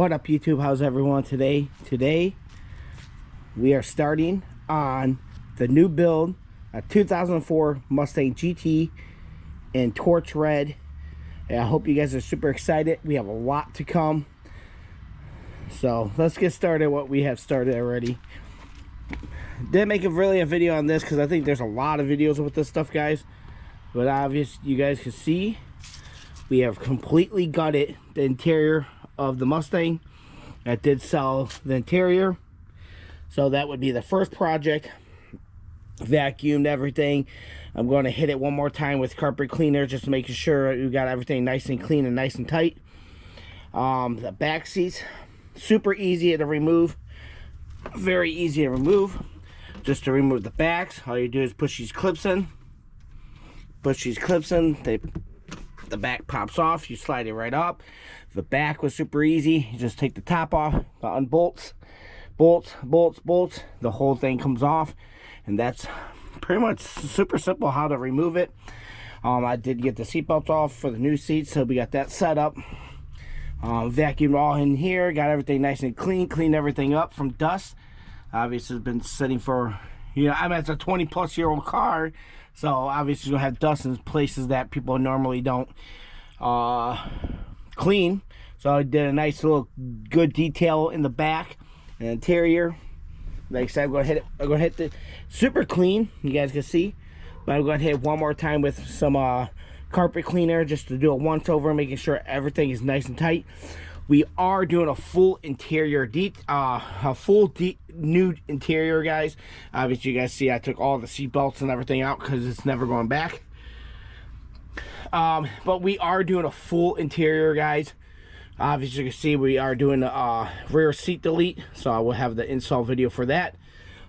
What up, YouTube? How's everyone today? Today we are starting on the new build, a 2004 Mustang GT in torch red. And I hope you guys are super excited. We have a lot to come, so let's get started. What we have started already. Didn't make really a video on this because I think there's a lot of videos with this stuff, guys. But obviously, you guys can see we have completely gutted the interior of the Mustang. I did sell the interior, so that would be the first project. Vacuumed everything. I'm going to hit it one more time with carpet cleaner, just making sure you got everything nice and clean and nice and tight. The back seats, super easy to remove, very easy to remove. Just to remove the backs, all you do is push these clips in. Push these clips in, the back pops off, you slide it right up. The back was super easy. You just take the top off, unbolts, bolts, the whole thing comes off, and that's pretty much super simple how to remove it. I did get the seat belts off for the new seats, so we got that set up. Vacuumed all in here, got everything nice and clean, cleaned everything up from dust. Obviously it's been sitting for, you know, I mean, it's a 20-plus-year-old car, so obviously you'll have dust in places that people normally don't clean. So I did a nice little good detail in the back and interior. Like I said, I'm gonna hit the super clean, you guys can see, but I'm gonna hit it one more time with some carpet cleaner just to do a once over, making sure everything is nice and tight. We are doing a full interior new interior, guys. Obviously you guys see I took all the seat belts and everything out because it's never going back. But we are doing a full interior, guys. Obviously you can see we are doing the rear seat delete, so I will have the install video for that.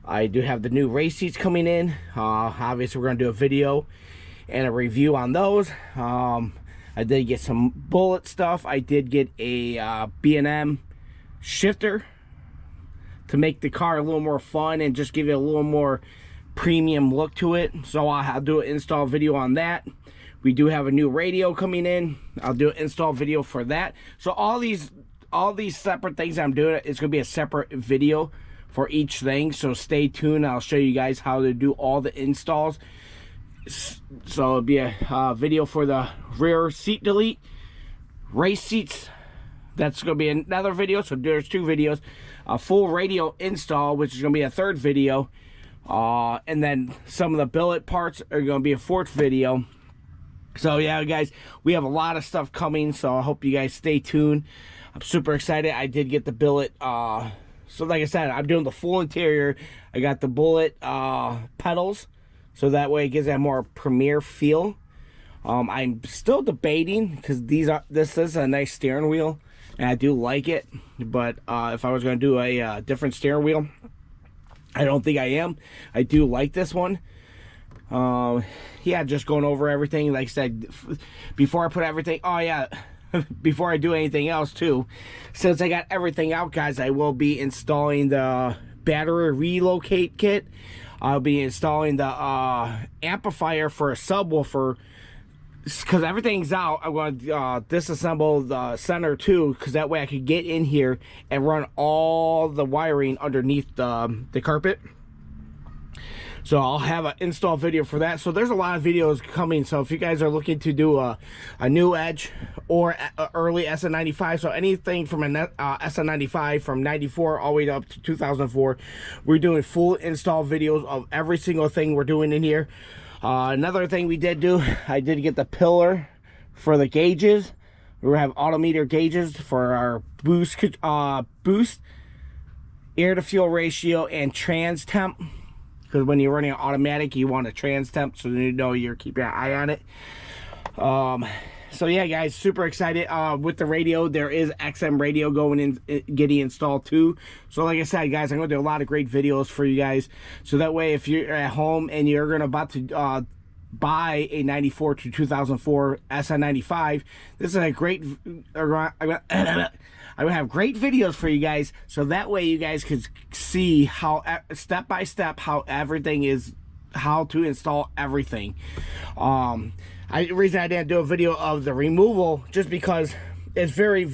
I do have the new race seats coming in. Obviously we're going to do a video and a review on those. I did get some bullet stuff. I did get a B&M shifter to make the car a little more fun and just give it a little more premium look to it. So I'll do an install video on that. We do have a new radio coming in. I'll do an install video for that. So all these separate things I'm doing, it's gonna be a separate video for each thing. So stay tuned. I'll show you guys how to do all the installs. So it'll be a video for the rear seat delete, race seats. That's gonna be another video. So there's two videos. A full radio install, which is gonna be a third video, and then some of the billet parts are gonna be a fourth video. So yeah, guys, we have a lot of stuff coming, so I hope you guys stay tuned. I'm super excited. I did get the billet, so like I said, I'm doing the full interior. I got the bullet pedals, so that way it gives that more premier feel. I'm still debating because this is a nice steering wheel and I do like it, but if I was going to do a different steering wheel, I don't think I am. I do like this one. Yeah, just going over everything. Like I said, before I put everything, oh yeah, before I do anything else too, since I got everything out, guys, I will be installing the battery relocate kit. I'll be installing the amplifier for a subwoofer, because everything's out. I'm going to disassemble the center too, because that way I could get in here and run all the wiring underneath the carpet. So I'll have an install video for that. So there's a lot of videos coming. So if you guys are looking to do a new Edge or a early SN95, so anything from an SN95 from 94 all the way up to 2004, we're doing full install videos of every single thing we're doing in here. Another thing we did do, I did get the pillar for the gauges. We have autometer gauges for our boost, air to fuel ratio, and trans temp. Because when you're running automatic, you want a trans temp, so you know you're keeping an eye on it. So yeah, guys, super excited. With the radio, there is XM radio going in, getting installed too. So like I said, guys, I'm going to do a lot of great videos for you guys. So that way, if you're at home and you're about to buy a 94 to 2004 SN95, this is a great, I will have great videos for you guys, so that way you guys could see how step by step how everything is, how to install everything. The reason I didn't do a video of the removal, just because it's very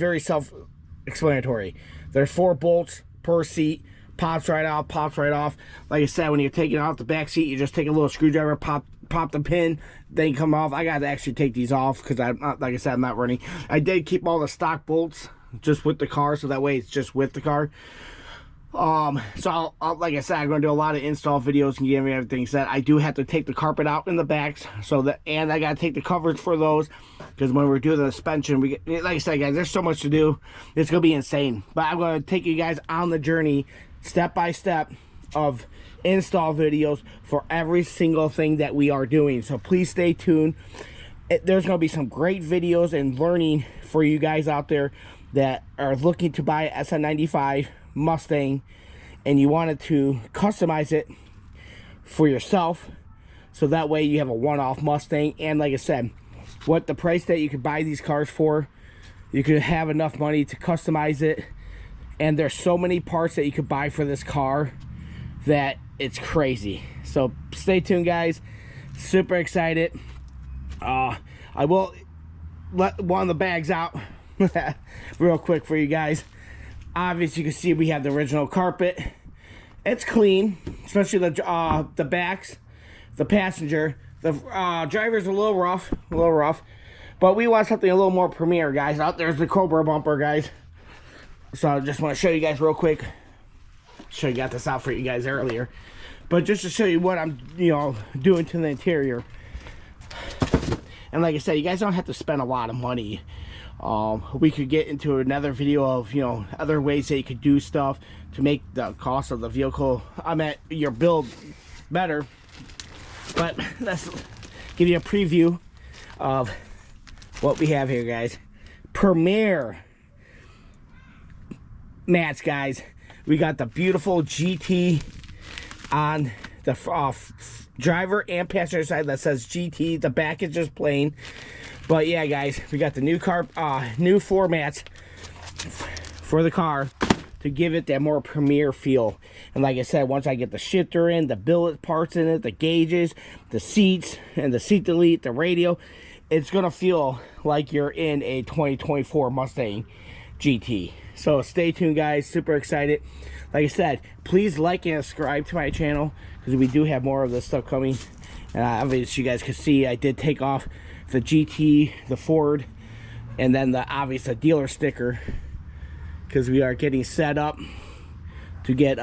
self-explanatory. There's 4 bolts per seat. Pops right out, pops right off. Like I said, when you're taking it off the back seat, you just take a little screwdriver, pop the pin, then come off. I got to actually take these off because I'm not, like I said, I'm not running. I did keep all the stock bolts just with the car, so that way it's just with the car. So I'll, like I said, I'm going to do a lot of install videos and give me everything set. I do have to take the carpet out in the backs, so that, and I got to take the covers for those, because when we're doing the suspension, we get, like I said, guys, there's so much to do. It's going to be insane. But I'm going to take you guys on the journey, step by step, of install videos for every single thing that we are doing. So please stay tuned. There's going to be some great videos and learning for you guys out there that are looking to buy a SN95 Mustang and you wanted to customize it for yourself, so that way you have a one-off Mustang. And like I said, what the price that you could buy these cars for, you could have enough money to customize it. And there's so many parts that you could buy for this car that it's crazy. So stay tuned, guys. Super excited. I will let one of the bags out real quick for you guys. Obviously, you can see we have the original carpet. It's clean, especially the backs, the passenger. The driver's a little rough, but we want something a little more premier, guys. Out there's the Cobra bumper, guys. So I just want to show you guys real quick. Should have got this out for you guys earlier, but just to show you what I'm, doing to the interior. And like I said, you guys don't have to spend a lot of money. We could get into another video of, other ways that you could do stuff to make the cost of the vehicle, your build, better. But let's give you a preview of what we have here, guys. Premier mats, guys. We got the beautiful GT on the driver and passenger side that says GT. The back is just plain. But yeah, guys, we got the new floor mats for the car to give it that more premier feel. And like I said, once I get the shifter in, the billet parts in it, the gauges, the seats, and the seat delete, the radio, it's gonna feel like you're in a 2024 Mustang GT. So stay tuned, guys. Super excited. Like I said, please like and subscribe to my channel, because we do have more of this stuff coming. And obviously, you guys can see I did take off the GT, the Ford, and then the dealer sticker, because we are getting set up to get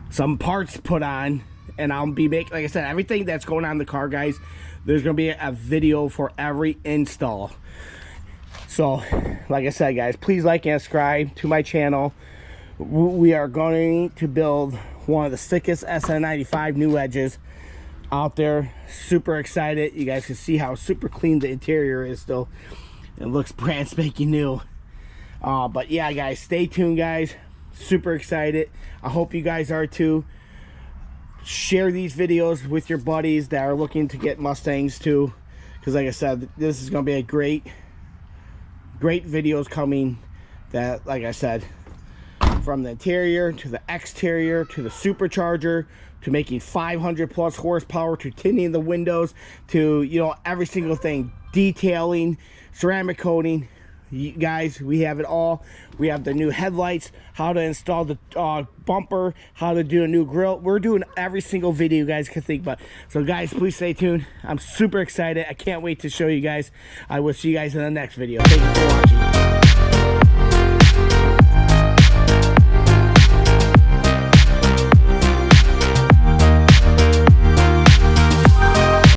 some parts put on. And I'll be making, like I said, everything that's going on in the car, guys. There's gonna be a video for every install. So like I said, guys, please like and subscribe to my channel. We are going to build one of the sickest SN95 new edges out there. Super excited. You guys can see how super clean the interior is still. It looks brand spanking new. But yeah, guys, stay tuned, guys. Super excited. I hope you guys are too. Share these videos with your buddies that are looking to get Mustangs too, because like I said, this is going to be a great videos coming. That, like I said, from the interior to the exterior to the supercharger to making 500 plus horsepower to tinting the windows to every single thing, detailing, ceramic coating. You guys, we have it all. We have the new headlights, how to install the bumper, how to do a new grill. We're doing every single video you guys can think about. So guys, please stay tuned. I'm super excited. I can't wait to show you guys. I will see you guys in the next video. Thank you for watching.